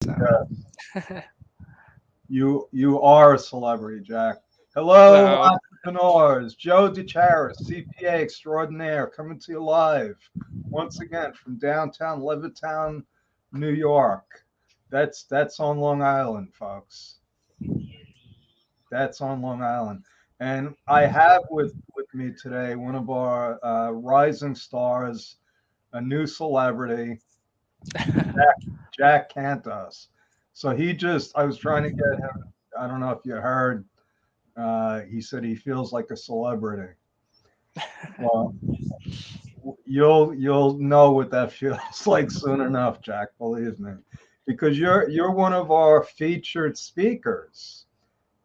So, You are a celebrity, Jack. Hello, well, entrepreneurs. Joe DiChiara, CPA extraordinaire, coming to you live once again from downtown Levittown, New York. That's on Long Island, folks. That's on Long Island. And I have with me today one of our rising stars, a new celebrity, Jack Cantos. So I was trying to get him. I don't know if you heard. He said he feels like a celebrity. Well, you'll know what that feels like soon enough, Jack. Believe me, because you're one of our featured speakers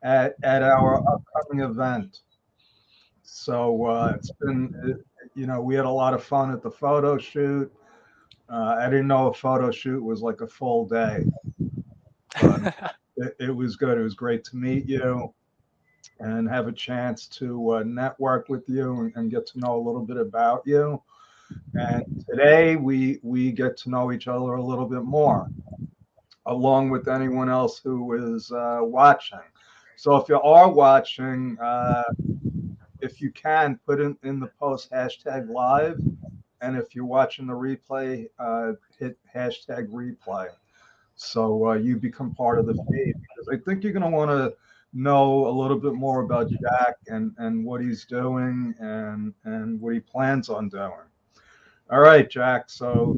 at our upcoming event. So it's been, we had a lot of fun at the photo shoot. I didn't know a photo shoot was like a full day, but it was good. It was great to meet you and have a chance to network with you and get to know a little bit about you. And today we get to know each other a little bit more, along with anyone else who is watching. So if you are watching, if you can, put in the post hashtag live. And if you're watching the replay, hit hashtag replay. So you become part of the feed because I think you're going to want to know a little bit more about Jack and what he's doing and what he plans on doing. All right, Jack. So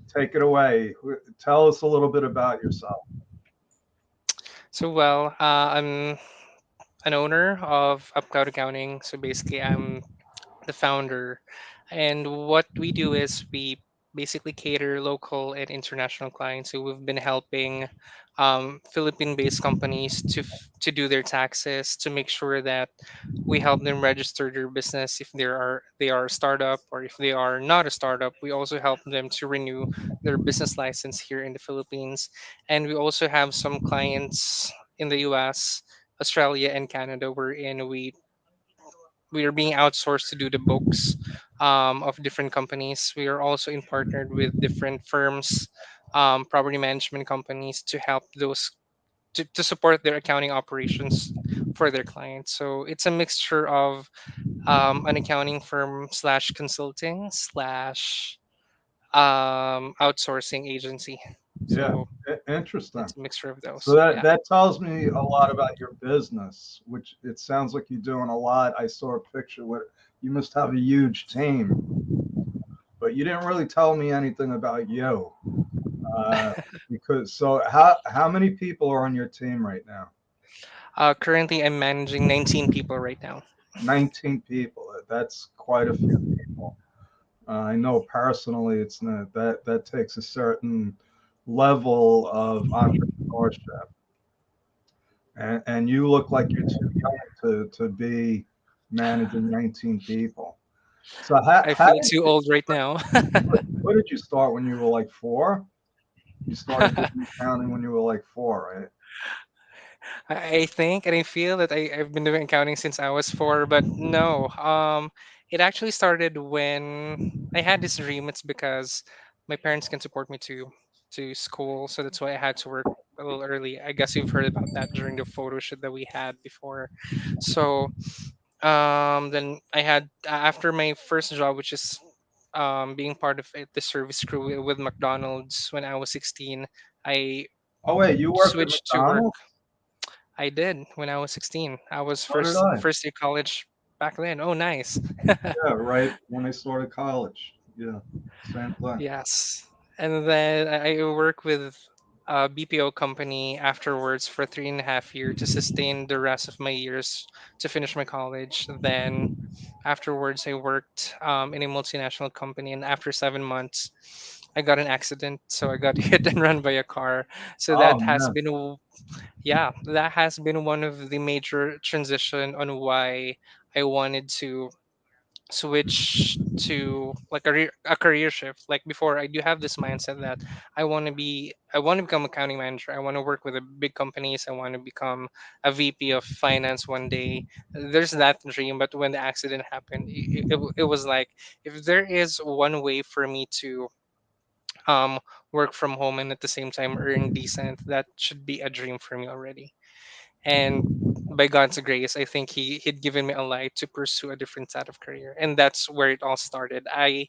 take it away. Tell us a little bit about yourself. I'm an owner of UpCloud Accounting. So basically, I'm the founder. And what we do is we basically cater local and international clients. So we've been helping Philippine-based companies to do their taxes, to make sure that we help them register their business if they are a startup, or if they are not a startup. We also help them to renew their business license here in the Philippines. And we also have some clients in the US, Australia, and Canada, wherein we are being outsourced to do the books of different companies. We are also in partnered with different firms, property management companies, to help those to support their accounting operations for their clients. So it's a mixture of an accounting firm slash consulting slash outsourcing agency. Yeah, So interesting. it's a mixture of So those. that Yeah. that tells me a lot about your business, which it sounds like you're doing a lot. I saw a picture where you must have a huge team, but you didn't really tell me anything about you. Uh, because so how many people are on your team right now? Currently, I'm managing 19 people right now. 19 people. That's quite a few people. I know personally, it's not that takes a certain level of entrepreneurship, and you look like you're too young to be managing 19 people. So I how feel did too you, old right now. what did you start when you were like four? You started doing accounting when you were like four, right? I think and I feel that I've been doing accounting since I was four, but no. It actually started when I had this dream. It's because my parents can support me to school, so that's why I had to work a little early. I guess you've heard about that during the photo shoot that we had before. So then I had after my first job, which is being part of the service crew with McDonald's when I was 16. I Oh wait, you worked at switched to work. McDonald's? I did when I was 16. I was So did first I. first year college back then. Oh, nice. Yeah, right when I started college. Yeah, same thing. Yes. And then I work with a BPO company afterwards for 3.5 years to sustain the rest of my years to finish my college. Then afterwards, I worked in a multinational company, and after 7 months, I got an accident. So I got hit and run by a car. So Oh that has man, been yeah, that has been one of the major transition on why I wanted to switch to like a career shift. Like before, I do have this mindset that I want to become accounting manager. I want to work with a big companies. I want to become a VP of finance one day. There's that dream, but when the accident happened, it was like, if there is one way for me um, work from home and at the same time earn decent, that should be a dream for me already. And by God's grace, I think he'd given me a light to pursue a different side of career, and that's where it all started. I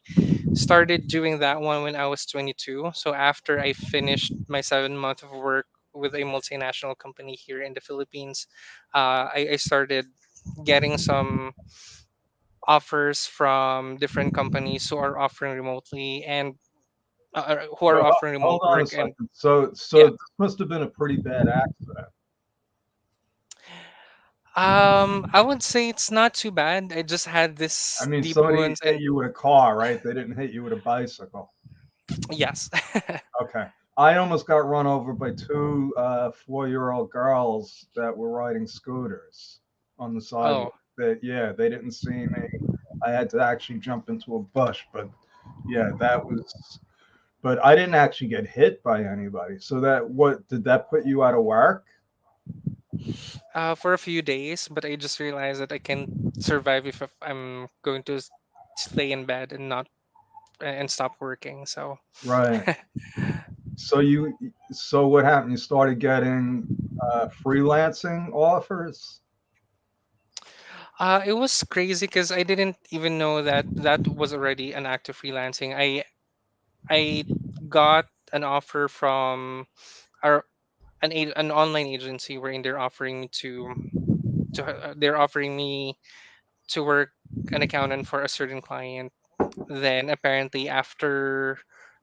started doing that one when I was 22. So after I finished my 7 month of work with a multinational company here in the Philippines, I started getting some offers from different companies who are offering remotely and who are Wait, offering remote hold on a work. And second. So yeah, this must have been a pretty bad accident. I would say it's not too bad. I just had I this mean, deep somebody wounds hit and you with a car, right? They didn't hit you with a bicycle. yes. Okay. I almost got run over by two 4-year-old girls that were riding scooters on the Oh, sidewalk. That yeah, they didn't see me. I had to actually jump into a bush, but yeah, that was. But I didn't actually get hit by anybody. So that what did that put you out of work? for a few days, but I just realized that I can survive if I'm going to stay in bed and not and stop working. So Right. So so what happened? You started getting freelancing offers. it was crazy because I didn't even know that that was already an act of freelancing. I got an offer from our an online agency wherein they're offering me to work an accountant for a certain client. Then apparently after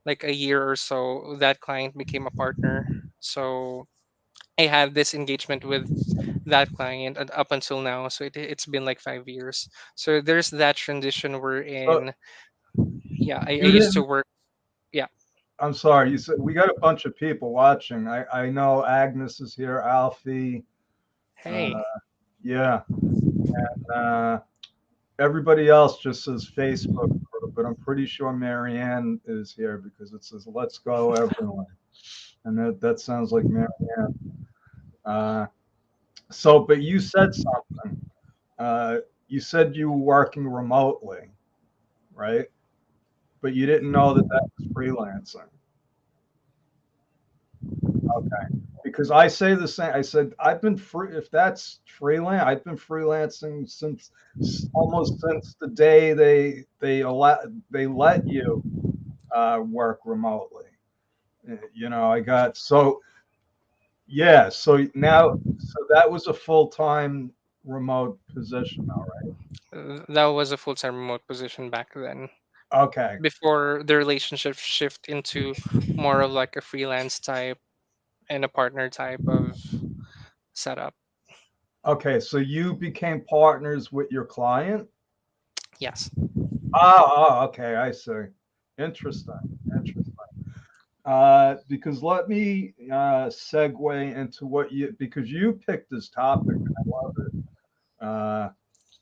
like a year or so, that client became a partner. So I had this engagement with that client and up until now. So it's been like 5 years. So there's that transition we're So in. Yeah, I you used to didn't. work. Yeah. I'm sorry. You said we got a bunch of people watching. I know Agnes is here. Alfie. Uh, Hey. yeah. Uh, Everybody else just says Facebook group, but I'm pretty sure Marianne is here because it says "Let's go, everyone," and that sounds like Marianne. Uh, but you said something. Uh, you said you were working remotely, right? But you didn't know that that was freelancing. Okay. Because I say the same. I said I've been free. If that's freelance, I've been freelancing since almost since the day they let you work remotely. I got so yeah. So now, so that was a full time remote position, all That was a full-time remote position back then. right? Okay. Before the relationship shift into more of like a freelance type and a partner type of setup. Okay. So you became partners with your client. Yes. Okay. I see. Interesting. Interesting. Because let me segue into what you because you picked this topic. I love it.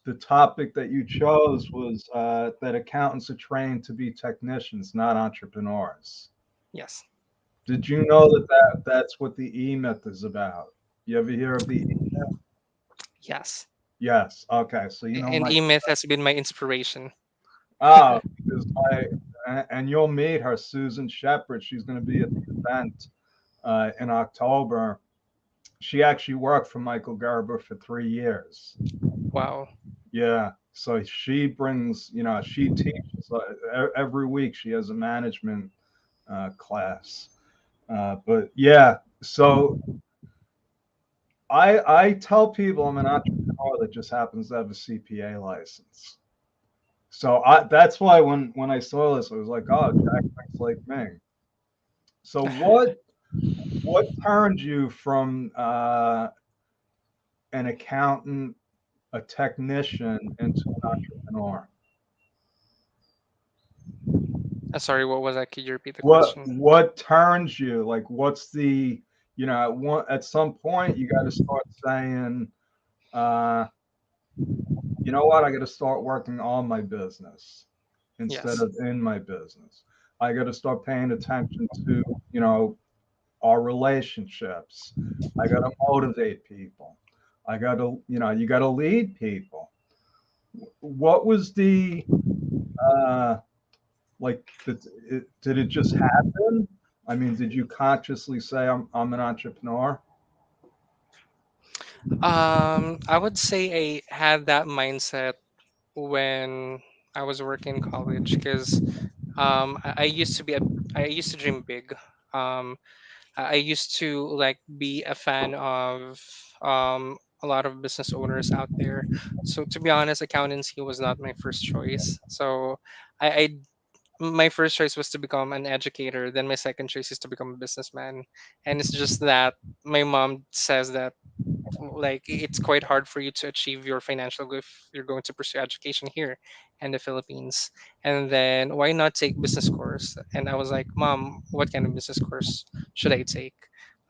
The topic that you chose was that accountants are trained to be technicians, not entrepreneurs. Yes. Did you know that's what the E myth is about? You ever hear of the E? Yes. Yes. Okay. So you know And my E-Myth has been my inspiration. because my and you'll meet her, Susan Shepard. She's going to be at the event in October. She actually worked for Michael Gerber for 3 years. Wow. Yeah. So she brings, she teaches every week. She has a management class. But yeah, so I tell people I'm an entrepreneur that just happens to have a CPA license. So that's why when I saw this, I was like, oh, Jack thinks like me. So what turned you from an accountant, a technician, into an entrepreneur? Sorry, what was that? Could you repeat the What question? what turns you? Like, what's the at some point you got to start saying, uh, you know what? I got to start working on my business instead Yes. of in my business. I got to start paying attention to our relationships. I got to motivate people. I got to you got to lead people. What was the uh, Like, did it just happen? I mean, did you consciously say I'm an entrepreneur? I would say I had that mindset when I was working in college because I used to I used to dream big. Um, I used to like be a fan of a lot of business owners out there. So to be honest, accountancy was not my first choice. So I my first choice was to become an educator. Then my second choice is to become a businessman. And it's just that my mom says that like it's quite hard for you to achieve your financial goal if you're going to pursue education here in the Philippines. And then why not take business course? And I was like, Mom, what kind of business course should I take?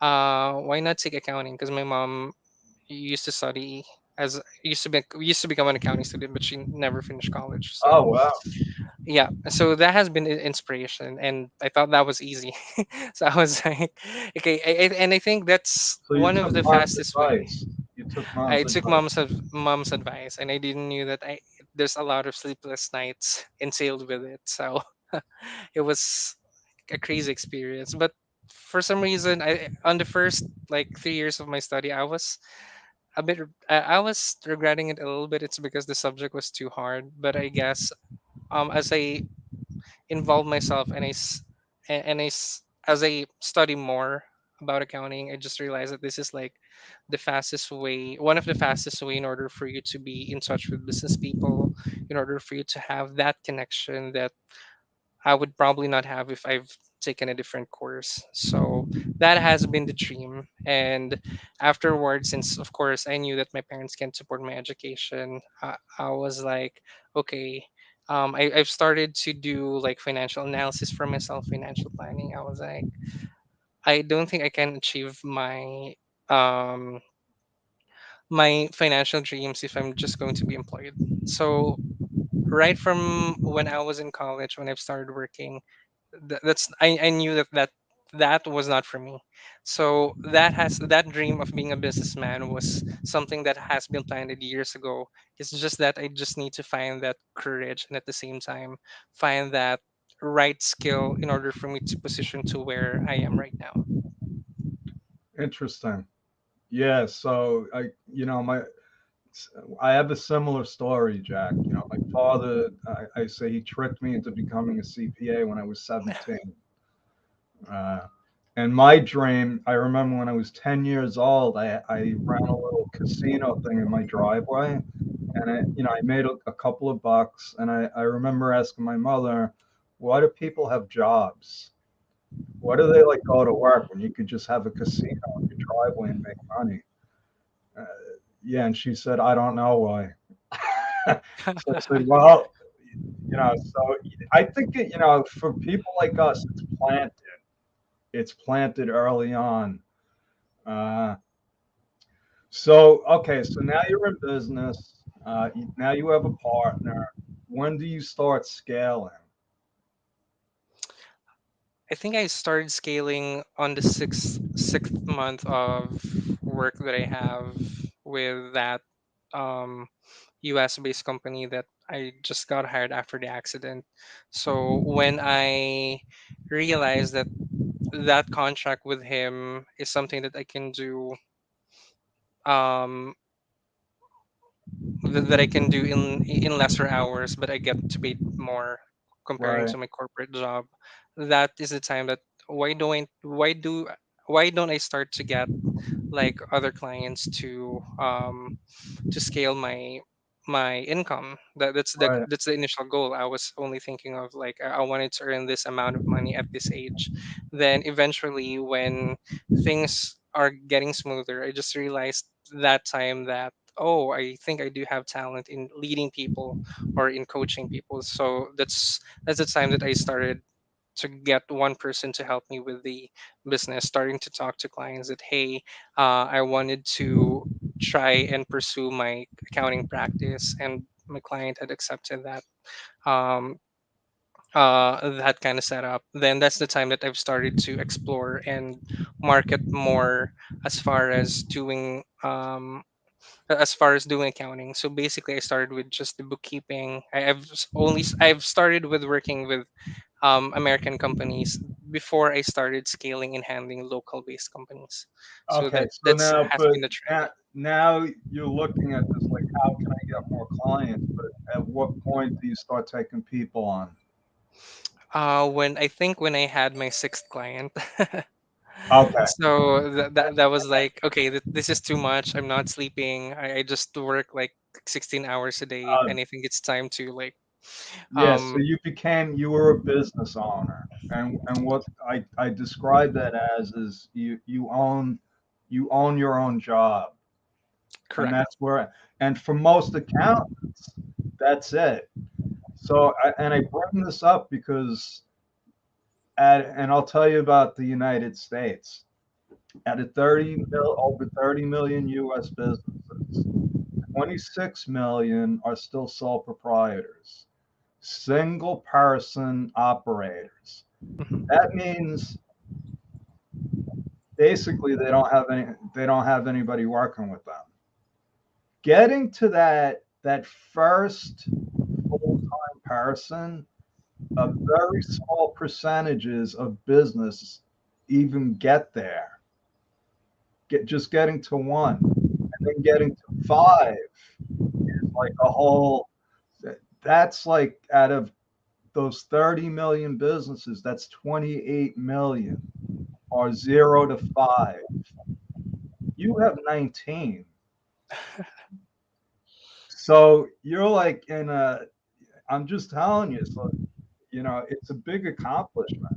Why not take accounting? Because my mom used to study as used to become an accounting student, but she never finished college. Oh, So wow. yeah, so that has been inspiration, and I thought that was easy. So I was like, okay, and I think that's So you one of took the mom's fastest way. advice. You took I mom's took advice. mom's advice, and I didn't knew that I there's a lot of sleepless nights entailed with it. So it was a crazy experience. But for some reason, I on the first like 3 years of my study, I was a bit I was regretting it a little bit. It's because the subject was too hard. But I guess as I involve myself and as I study more about accounting, I just realized that this is like the fastest way, one of the fastest way in order for you to be in touch with business people, in order for you to have that connection that I would probably not have if I've taken a different course. So that has been the dream. And afterwards, since of course I knew that my parents can't support my education, I was like, okay. I've started to do like financial analysis for myself, financial planning. I was like, I don't think I can achieve um, my financial dreams if I'm just going to be employed. So right from when I was in college, when I've started working, I knew that was not for me. So that dream of being a businessman was something that has been planted years ago. It's just that I just need to find that courage and at the same time find that right skill in order for me to position to where I am right now. Interesting. Yeah. So I have a similar story, Jack. You know, my father, I say he tricked me into becoming a CPA when I was 17. Uh, and my dream, I remember when I was 10 years old, I ran a little casino thing in my driveway, and I made a couple of bucks. And I remember asking my mother, why do people have jobs? Why do they like go to work when you could just have a casino in your driveway and make money? Uh, yeah, and she said, I don't know why. So I said, well, so I think for people like us, it's planted. It's planted early on. Uh, so okay, so now you're in business. Now you have a partner. When do you start scaling? I think I started scaling on the sixth month of work that I have with that US based company that I just got hired after the accident. So when I realized that that contract with him is something that I can do um that I can do in lesser hours, but I get to pay more comparing Right, to my corporate job. That is the time that why don't I start to get like other clients to scale my income. right, That's the initial goal. I was only thinking of like I wanted to earn this amount of money at this age. Then eventually when things are getting smoother, I just realized that time that oh, I think I do have talent in leading people or in coaching people. So that's the time that I started to get one person to help me with the business, starting to talk to clients that hey, I wanted to try and pursue my accounting practice, and my client had accepted um, that kind of setup. Then that's the time that I've started to explore and market more as far as doing as far as doing accounting. So basically, I started with just the bookkeeping. I've started with working with American companies before I started scaling and handling local based companies. So Okay, so that's now, has but been the trend. now you're looking at this like, how can I get more clients? But at what point do you start taking people on? When I had my sixth client. Okay, So that was like, okay, this is too much. I'm not sleeping. I just work like 16 hours a day, uh, and I think it's time to like yeah. So um you were a business owner, and what I describe that as is you own your own job, and correct. that's where, and for most accountants, that's it. So and I bring this up because and I'll tell you about the United States. Out of over 30 million U.S. businesses, 26 million are still sole proprietors, single person operators. Mhm. That means basically they don't have anybody working with them. Getting to that first full-time person, a very small percentages of business even get there. Just getting to one and then getting to five is like a whole, that's like out of those 30 million businesses, that's 28 million or 0 to 5. You have 19. So you're like in a, I'm just telling you, so, it's a big accomplishment.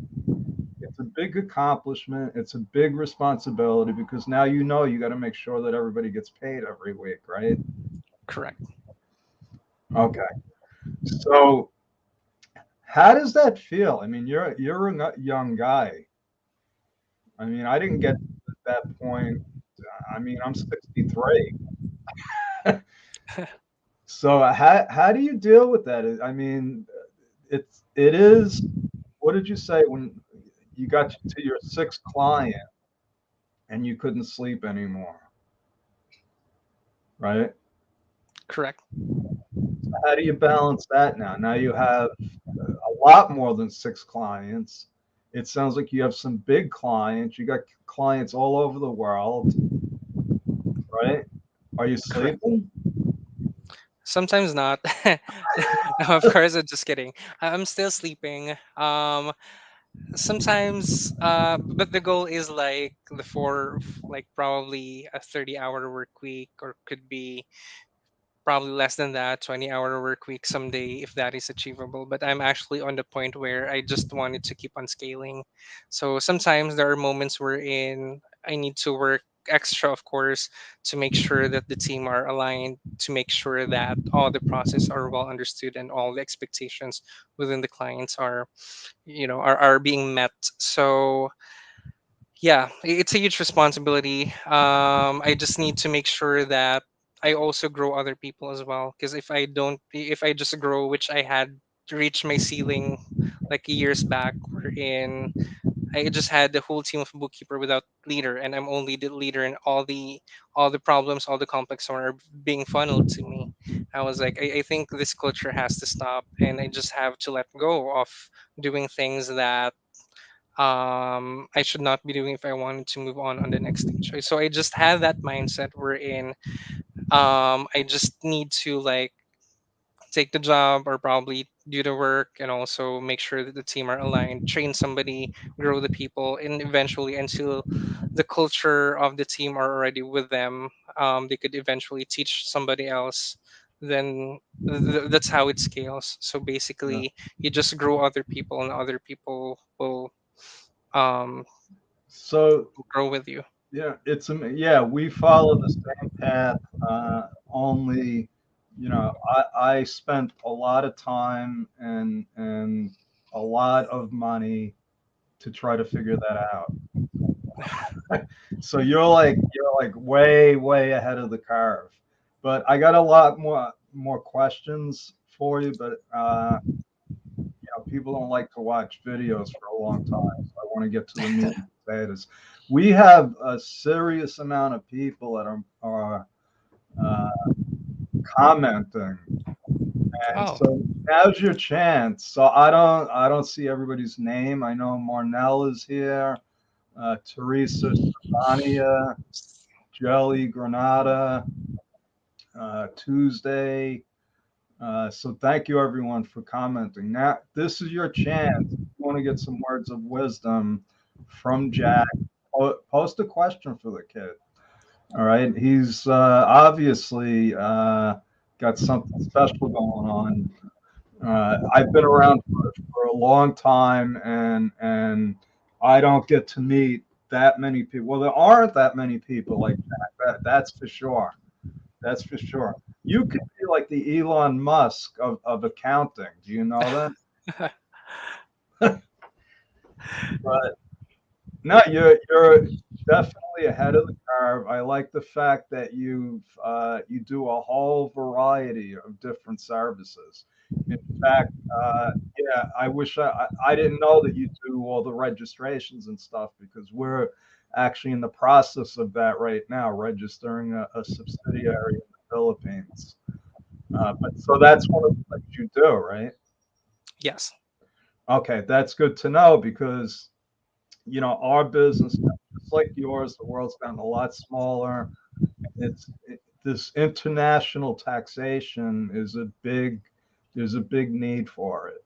It's a big accomplishment. It's a big responsibility because now you got to make sure that everybody gets paid every week, right? Correct. Okay. So how does that feel? I mean, you're a young guy. I mean, I didn't get to that point. I mean, I'm 63. So how do you deal with that? I mean, it is. What did you say when you got to your sixth client and you couldn't sleep anymore, right? Correct. How do you balance that now? Now you have a lot more than six clients. It sounds like you have some big clients. You got clients all over the world, right? Are you Correct. sleeping? Sometimes not. No, of course, I'm just kidding. I'm still sleeping. Sometimes, but the goal is like like probably a 30-hour work week, or could be probably less than that, 20-hour work week someday if that is achievable. But I'm actually on the point where I just wanted to keep on scaling. So sometimes there are moments wherein I need to work extra, of course, to make sure that the team are aligned, to make sure that all the process are well understood and all the expectations within the clients are, are being met. So yeah, it's a huge responsibility. I just need to make sure that I also grow other people as well, because if I just grow, which I had reached my ceiling like years back, wherein I just had the whole team of bookkeeper without leader, and I'm only the leader, and all the problems, all the complex are being funneled to me. I was like, I think this culture has to stop, and I just have to let go of doing things that I should not be doing if I wanted to move on the next stage. So I just had that mindset wherein I just need to like take the job or probably do the work and also make sure that the team are aligned, train somebody, grow the people, and eventually until the culture of the team are already with them, they could eventually teach somebody else. Then that's how it scales. So Yeah. basically, you just grow other people, and other people um, So will grow with you. yeah, yeah, we follow the same path. Only, I spent a lot of time and a lot of money to try to figure that out. So you're like way ahead of the curve. But I got a lot more questions for you, but people don't like to watch videos for a long time. So I want to get to the meat and potatoes. We have a serious amount of people that are uh, commenting. And Oh, so now's your chance. So I don't see everybody's name. I know Marnell is here, Teresa Stefania, Jelly Granada, Tuesday. So thank you everyone for commenting. Now this is your chance. If you want to get some words of wisdom from Jack, post a question for the kid. All right, he's obviously got something special going on. I've been around for a long time, and I don't get to meet that many people. Well, there aren't that many people like Jack. That's for sure. That's for sure. You could be like the Elon Musk of accounting. Do you know that? But no, you're definitely ahead of the curve. I like the fact that you do a whole variety of different services. In fact, yeah, I wish I didn't know that you do all the registrations and stuff because we're actually in the process of that right now, registering a subsidiary in the Philippines. But so that's one of the things you do, right? yes. Okay, that's good to know because our business, just like yours, the world's gotten a lot smaller. This international taxation there's a big need for it,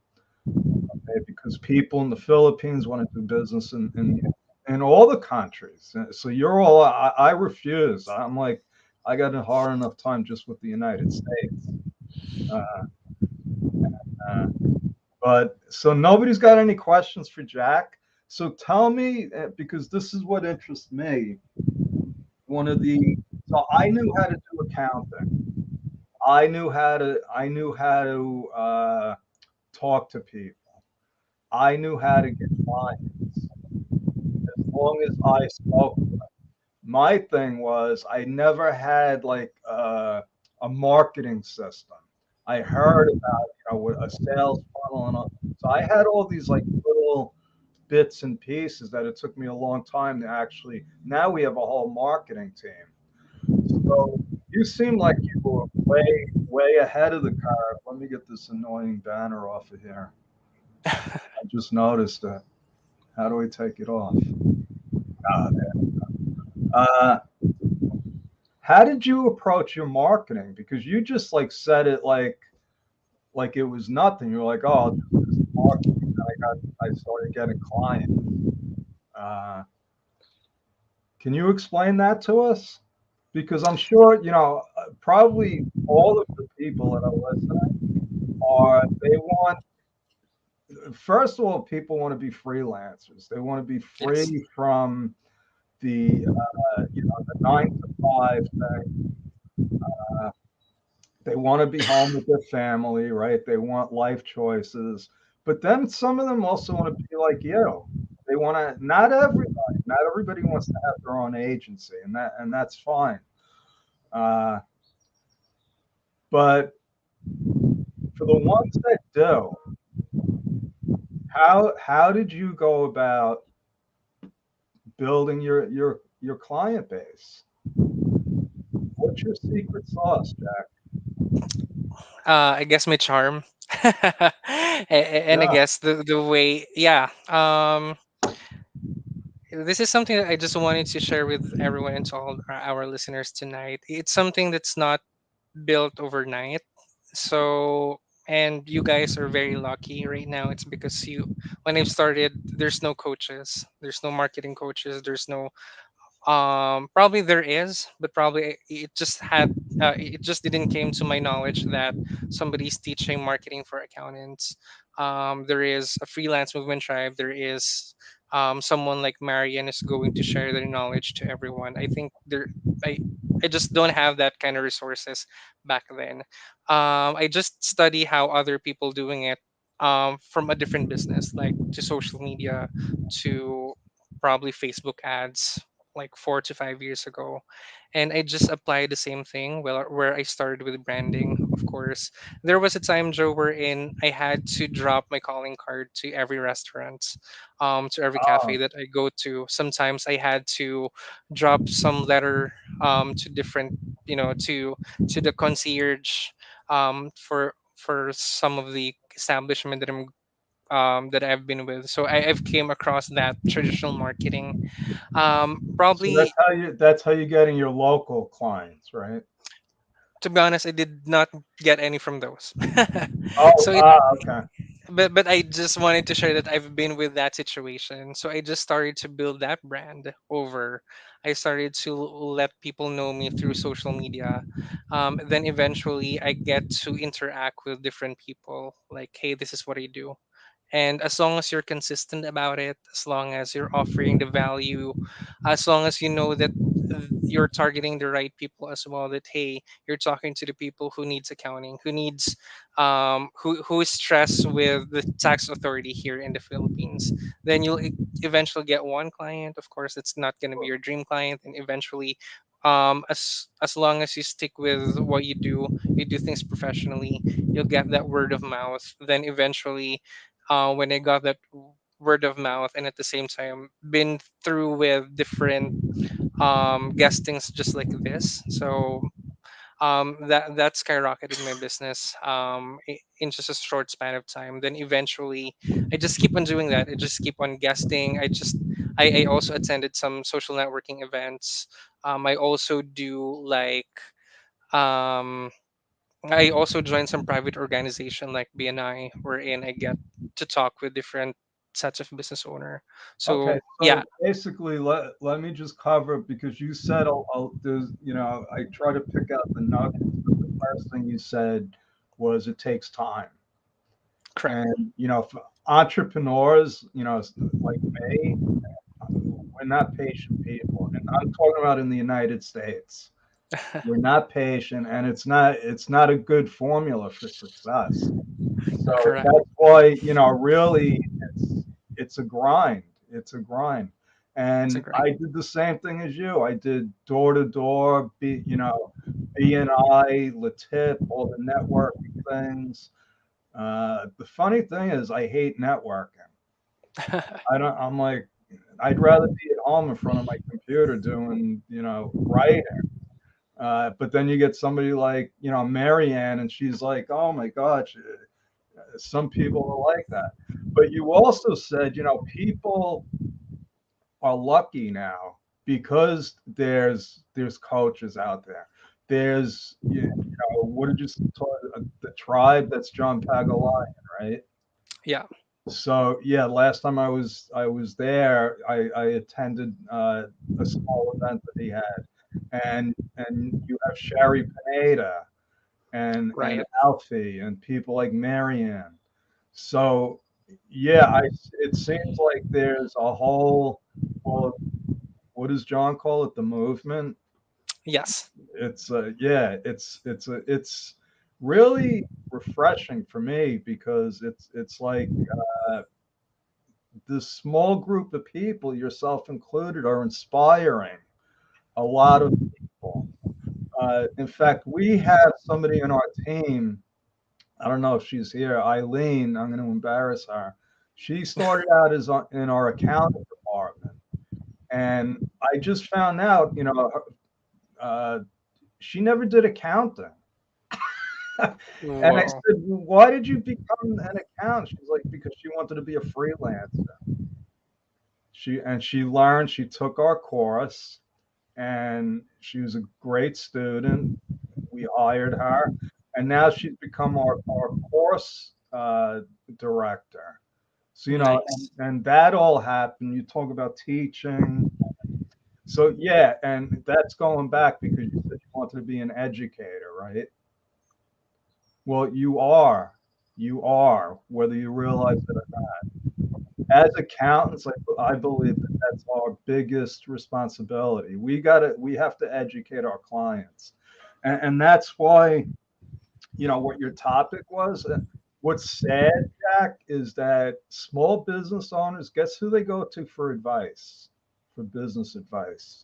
okay? Because people in the Philippines want to do business in all the countries. So you're all, I refuse. I'm like, I got a hard enough time just with the United States. Uh, uh, but so nobody's got any questions for Jack. So tell me, because this is what interests me. One of the so I knew how to do accounting. I knew how to talk to people. I knew how to get clients as long as I spoke. My thing was I never had like a marketing system. I heard about with a sales funnel and all. So I had all these like little bits and pieces that it took me a long time to actually. Now we have a whole marketing team. So you seem like you were way ahead of the curve. Let me get this annoying banner off of here. I just noticed it. How do I take it off? Ah, there. Uh, how did you approach your marketing? Because you just like said it like it was nothing. You're like, oh, I'll do this marketing. And I started getting clients. Uh, can you explain that to us? Because I'm sure probably all of the people that are listening they want first of all, people want to be freelancers. They want to be Yes. free from the 9 to 5 thing. Uh, they want to be home with their family, right? They want life choices. But then some of them also want to be like you. They want to, not everybody wants to have their own agency, and that's fine. Uh, but for the ones that do, how did you go about building your client base? What's your secret sauce, Jack? I guess my charm. And I Yeah. guess the way, yeah. This is something that I just wanted to share with everyone and to all our listeners tonight. It's something that's not built overnight. So, and you guys are very lucky right now. It's because when I've started, there's no coaches, there's no marketing coaches, there's no probably there is, but probably it just didn't came to my knowledge that somebody's teaching marketing for accountants. There is a freelance movement tribe. There is someone like Marian is going to share their knowledge to everyone. I think I I just don't have that kind of resources back then. I just study how other people doing it from a different business, like to social media, to probably Facebook ads. like 4 to 5 years ago, and I just applied the same thing. Well, where I started with branding, of course. There was a time, Joe, wherein I had to drop my calling card to every restaurant, to every cafe Oh, that I go to. Sometimes I had to drop some letter, to different, to the concierge, for some of the establishment that I've been with. So I've came across that traditional marketing. so that's Probably, how you getting your local clients, right? to be honest, I did not get any from those. Oh, So it, okay. but I just wanted to share that I've been with that situation. So I just started to build that brand over. I started to let people know me through social media. Then eventually I get to interact with different people. Like, hey, this is what I do. And as long as you're consistent about it, as long as you're offering the value, as long as you know that you're targeting the right people as well, that hey, you're talking to the people who needs accounting, who needs, who is stressed with the tax authority here in the Philippines, then you'll eventually get one client. Of course, it's not going to be your dream client, and eventually, as long as you stick with what you do things professionally, you'll get that word of mouth. Then eventually, when I got that word of mouth, and at the same time been through with different guestings just like this, so that skyrocketed my business, in just a short span of time. Then eventually I just keep on doing that. I just keep on guesting. I also attended some social networking events. I also do like, um I also joined some private organization like BNI, wherein I get to talk with different sets of business owner. Okay, So yeah, so basically, let me just cover because you said there's, I try to pick out the nuggets, but the first thing you said was it takes time. correct. And, for entrepreneurs, like me, we're not patient people. And I'm talking about in the United States. We're not patient, and it's not a good formula for success. So Correct. that's why, really it's a grind. It's a grind. It's a And great. I did the same thing as you. I did door to door, BNI, Latip, all the networking things. The funny thing is I hate networking. I'm like, I'd rather be at home in front of my computer doing, writing. But then you get somebody like, Marianne, and she's like, oh my gosh, some people are like that. But you also said, people are lucky now because there's coaches out there. There's, what did you call it? The tribe, that's John Pagalian, right? Yeah. So yeah, last time I was there, I attended a small event that he had, and you have Sherry Pineda and Right. Alfie and people like Marianne. So yeah, it seems like there's a whole, well, what does John call it? The movement. Yes. Yeah, it's really refreshing for me because it's like this small group of people, yourself included, are inspiring a lot of people. In fact, we have somebody on our team. I don't know if she's here, Eileen. I'm going to embarrass her. She started out in our accounting department, and I just found out, uh, she never did accounting. And I Whoa. said, well, "Why did you become an accountant?" She's like, "Because she wanted to be a freelancer." She learned. She took our course, and she was a great student. We hired her, and now she's become our course director. So, Nice. and that all happened. You talk about teaching. So yeah, and that's going back because you said you wanted to be an educator, right? Well, you are, whether you realize it or not. As accountants, I believe that that's our biggest responsibility. We have to educate our clients, and that's why, what your topic was. What's sad, Jack, is that small business owners, guess who they go to for advice? for business advice.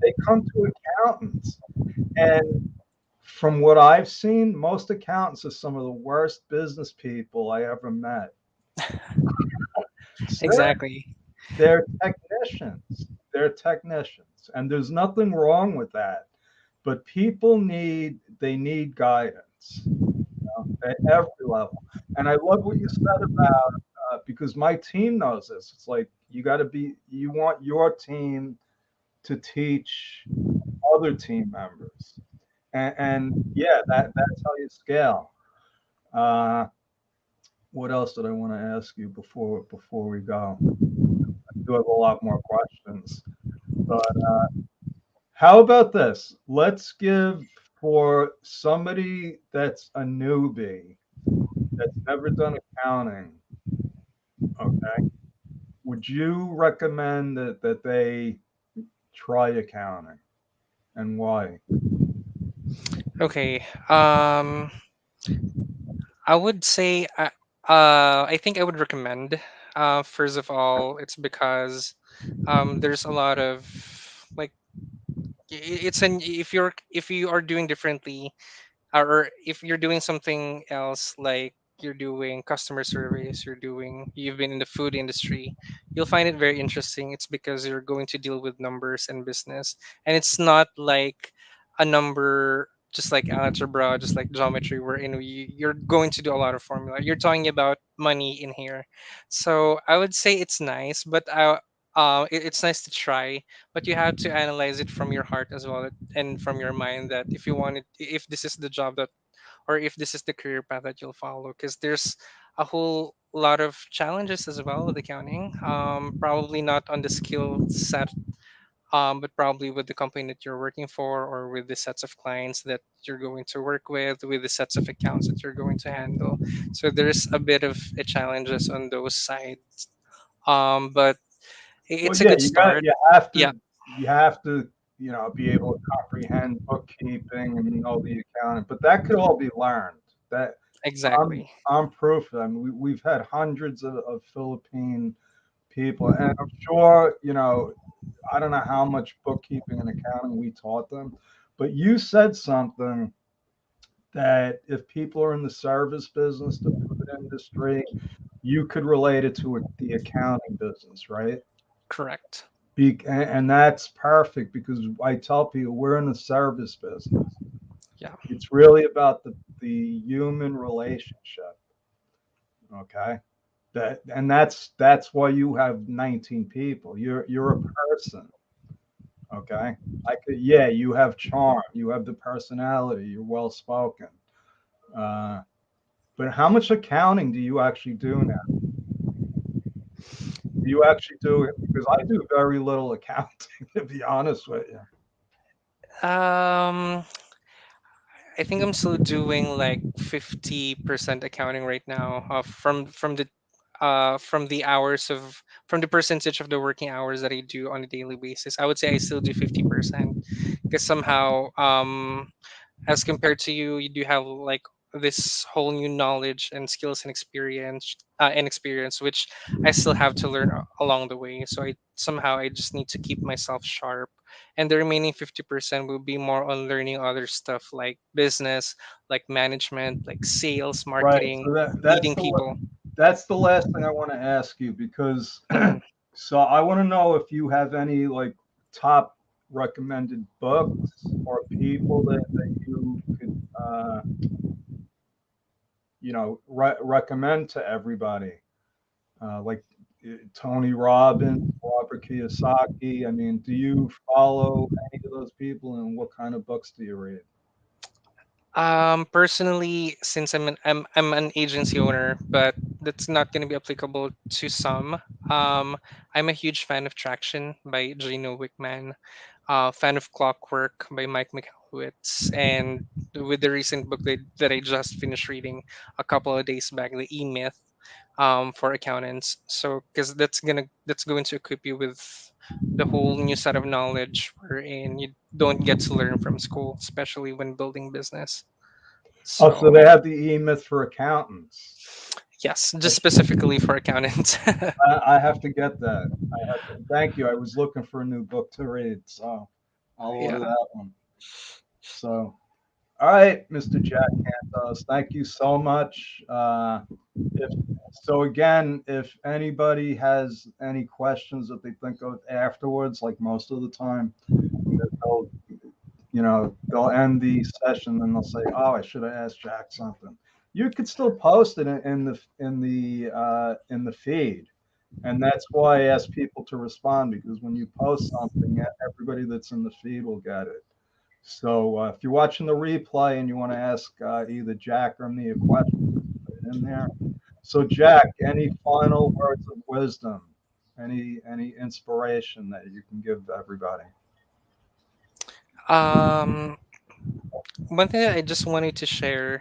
They come to accountants. And from what I've seen, most accountants are some of the worst business people I ever met. Sir, Exactly. they're technicians. They're technicians. And there's nothing wrong with that. But people need guidance, at every level. And I love what you said about because my team knows this. It's like you want your team to teach other team members, and yeah, that's how you scale. Uh, what else did I want to ask you before we go? I do have a lot more questions, but how about this? Let's give for somebody that's a newbie that's never done accounting. Okay, would you recommend that they try accounting, and why? Okay. I would say, I think I would recommend. First of all, it's because there's a lot of like it's an if you are doing differently, or if you're doing something else, like you're doing customer service, you've been in the food industry, you'll find it very interesting. It's because you're going to deal with numbers and business, and it's not like a number, just like algebra, just like geometry, wherein you're going to do a lot of formula. You're talking about money in here. So I would say it's nice, but it's nice to try, but you have to analyze it from your heart as well, and from your mind, that if you want it, if this is the job that, or if this is the career path that you'll follow, because there's a whole lot of challenges as well with accounting. Probably not on the skill set, but probably with the company that you're working for, or with the sets of clients that you're going to work with the sets of accounts that you're going to handle. So there's a bit of a challenges on those sides, but Well, it's a yeah, good start. Yeah, you have to, be able to comprehend bookkeeping and know the accounting, but that could all be learned. That exactly. I'm proof. I mean, we've had hundreds of Philippine people, and I'm sure, I don't know how much bookkeeping and accounting we taught them, but you said something that if people are in the service business, the food industry, you could relate it to the accounting business, right? Correct. And that's perfect because I tell people we're in the service business. Yeah. It's really about the human relationship. Okay. That's why you have 19 people. You're a person. Okay. Yeah, you have charm, you have the personality, you're well spoken. Uh, but how much accounting do you actually do now? Do you actually do it? Because I do very little accounting, to be honest with you. um I think I'm still doing like 50% accounting right now, from the hours of from the percentage of the working hours that I do on a daily basis. I would say I still do 50%, because somehow, as compared to you, you do have like this whole new knowledge and skills and experience, which I still have to learn along the way. So I just need to keep myself sharp, and the remaining 50% will be more on learning other stuff like business, like management, like sales, Right. marketing, So leading people. that's the last thing I want to ask you because Hmm. so I want to know if you have any like top recommended books or people that you could recommend to everybody, like Tony Robbins, Robert Kiyosaki. I mean, do you follow any of those people, and what kind of books do you read? Personally, since I'm an agency owner, but that's not going to be applicable to some. Um, I'm a huge fan of Traction by Gino Wickman, fan of Clockwork by Mike Michalowicz, and with the recent book that I just finished reading a couple of days back, The E Myth, for accountants. So, because that's going to equip you with the whole new set of knowledge wherein you don't get to learn from school, especially when building business. Oh, so So they have the E Myth for accountants. Yes, just specifically for accountants. I have to get that. Thank you. I was looking for a new book to read, so I'll order Yeah. that one. So, all right, Mr. Jack Cantos, thank you so much. If so, again, if anybody has any questions that they think of afterwards, like most of the time, they'll they'll end the session and they'll say, "Oh, I should have asked Jack something." You could still post it in the feed, and that's why I ask people to respond, because when you post something, everybody that's in the feed will get it. So if you're watching the replay and you want to ask either Jack or me a question, put it in there. So Jack, any final words of wisdom? Any inspiration that you can give everybody? Um, One thing that I just wanted to share,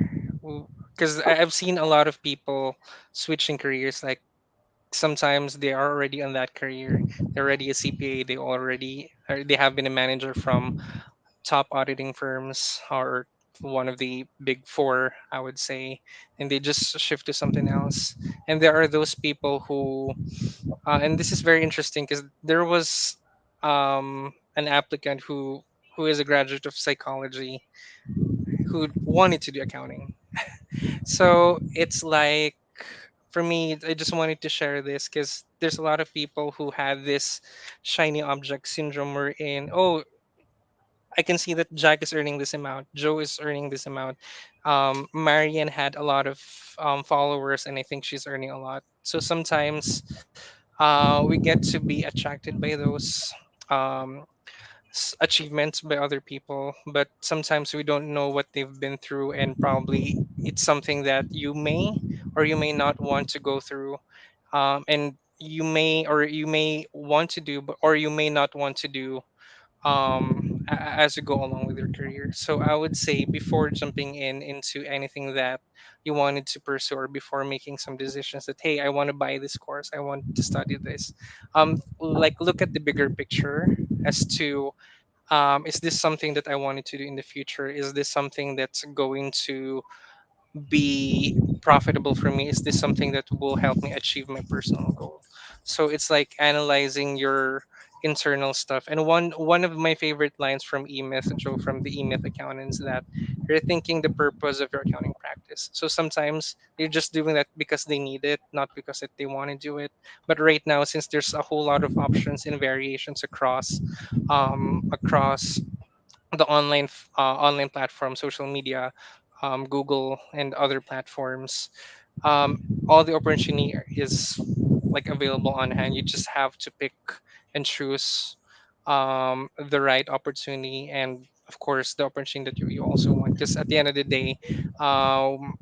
because I've seen a lot of people switching careers. Like sometimes they are already on that career, they're already a CPA, they have been a manager from top auditing firms or one of the big four, I would say, and they just shift to something else. And there are those people who, and this is very interesting because there was an applicant who is a graduate of psychology who wanted to do accounting. So it's like, for me, I just wanted to share this because there's a lot of people who had this shiny object syndrome wherein, oh, I can see that Jack is earning this amount, Joe is earning this amount. Marian had a lot of followers, and I think she's earning a lot. So sometimes we get to be attracted by those um, achievements by other people, but sometimes we don't know what they've been through, and probably it's something that you may or you may not want to go through, and you may want to do, but or you may not want to do as you go along with your career. So I would say before jumping into anything that you wanted to pursue, or before making some decisions that, hey, I want to buy this course, I want to study this, like look at the bigger picture as to, is this something that I wanted to do in the future? Is this something that's going to be profitable for me? Is this something that will help me achieve my personal goal? So it's like analyzing your internal stuff. And one of my favorite lines from eMyth, Joe, from the eMyth accountants, that you're thinking the purpose of your accounting practice. So sometimes you're just doing that because they need it, not because they want to do it. But right now, since there's a whole lot of options and variations across the online platform, social media, Google and other platforms, um, all the opportunity is like available on hand. You just have to pick and choose the right opportunity, and of course the opportunity that you also want. Because at the end of the day, um,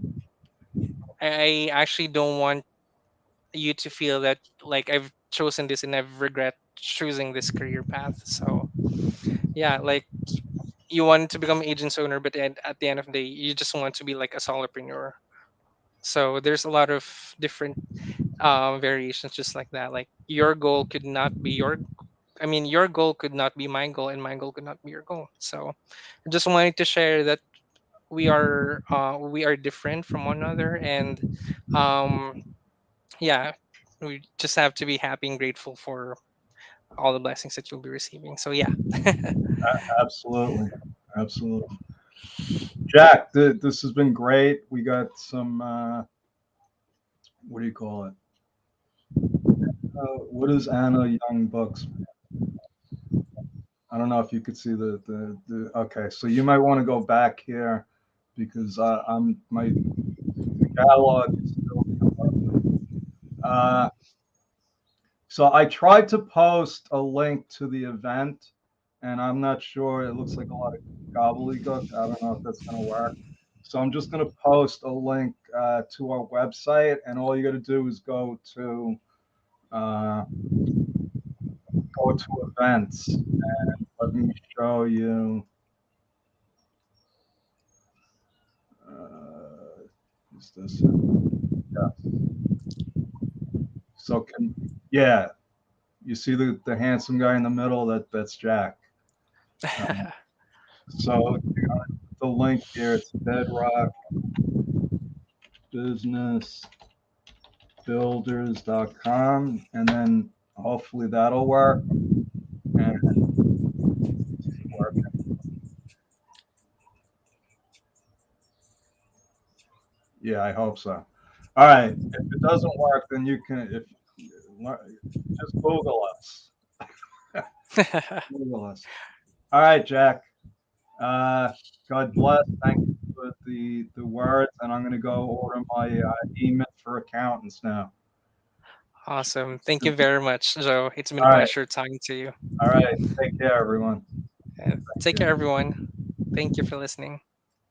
I actually don't want you to feel that like I've chosen this and I've regret choosing this career path. So yeah, like you want to become agent's owner, but at the end of the day, you just want to be like a solopreneur. So there's a lot of different variations just like that. Like your goal could not be your goal could not be my goal, and my goal could not be your goal. So I just wanted to share that we are different from one another, and um, yeah, we just have to be happy and grateful for all the blessings that you'll be receiving. So yeah. Absolutely, absolutely. Jack, this has been great. We got some what do you call it? What is Anna Young Books? I don't know if you could see the. Okay, so you might want to go back here because I'm my catalog is still. Uh, so I tried to post a link to the event, and I'm not sure. It looks like a lot of gobbledygook. I don't know if that's going to work. So I'm just going to post a link to our website, and all you got to do is uh, go to events. Let me show you. Uh, is this it? Yeah. So yeah, you see the handsome guy in the middle? That's Jack. Uh, so the link here, it's Bedrock Business builders.com, and then hopefully that'll work. And work. Yeah, I hope so. All right. If it doesn't work, then you can if just Google us. Google us. All right, Jack. Uh, God bless. Thank you for the words, and I'm going to go order my email for accountants now. Awesome. Thank you very much, Joe. It's been a All right. pleasure talking to you. All right. Take care, everyone. Take care, everyone. Thank you for listening.